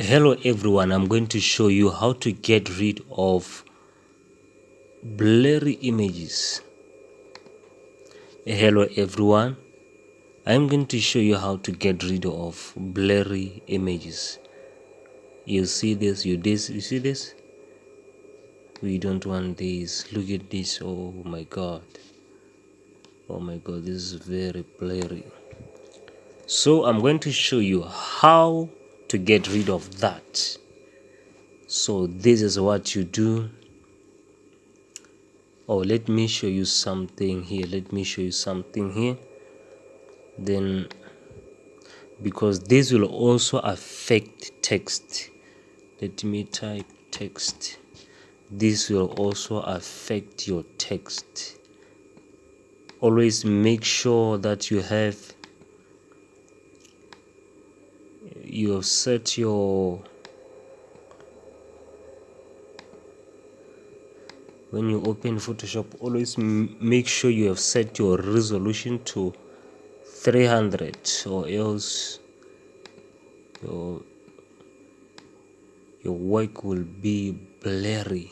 Hello everyone, I'm going to show you how to get rid of blurry images. Hello everyone, I'm going to show you how to get rid of blurry images. You see this, you see this? We don't want this. Look at this. Oh my god, this is very blurry. So I'm going to show you how to get rid of that. So this is what you do. Oh, let me show you something here. Then, because this will also affect text, let me type text. This will also affect your text. Always make sure that you have set your, when you open Photoshop, always make sure you have set your resolution to 300, or else your work will be blurry.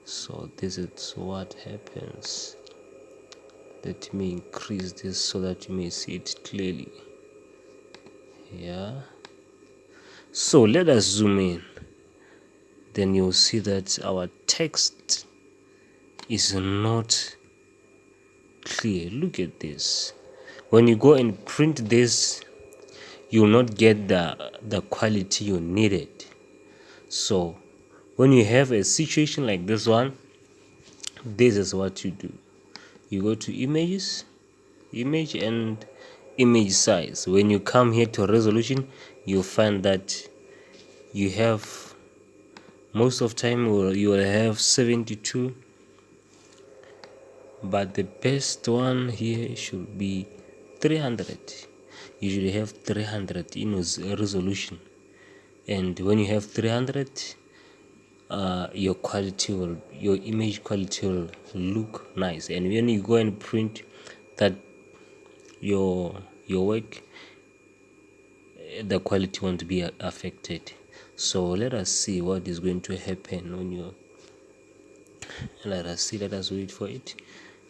So this is what happens. Let me increase this so that you may see it clearly. Yeah, so let us zoom in. Then you'll see that our text is not clear. Look at this. When you go and print this, you will not get the quality you needed. So when you have a situation like this one, this is what you do. You go to images, image, and image size. When you come here to resolution, you find that you have, most of time you will have 72, but the best one here should be 300. You should have 300 in resolution, and when you have 300, your image quality will look nice. And when you go and print that your work, the quality won't be affected. So let us see what is going to happen when you, let us wait for it.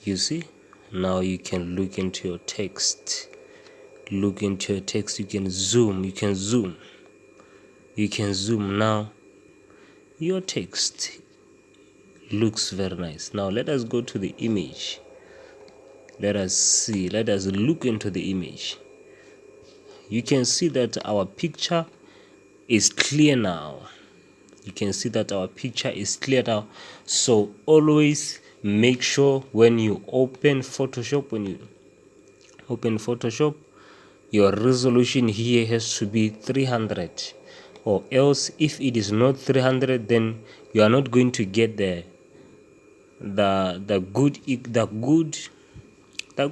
You see, now you can look into your text. You can zoom. Now your text looks very nice. Now let us go to the image. Let us look into the image. You can see that our picture is clear now. So always make sure when you open Photoshop, your resolution here has to be 300, or else if it is not 300, then you are not going to get the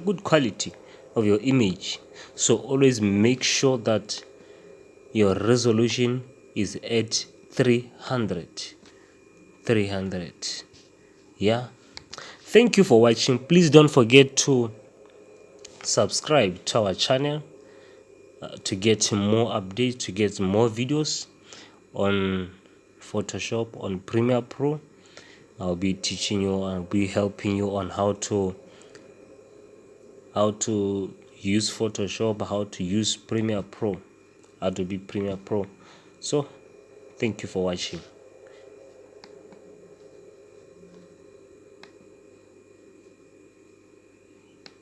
good quality of your image. So always make sure that your resolution is at 300. Yeah, thank you for watching. Please don't forget to subscribe to our channel to get more updates, to get more videos on Photoshop, on Premiere Pro. I'll be teaching you and be helping you on how to use Photoshop, how to use Premiere Pro, Adobe Premiere Pro. So thank you for watching.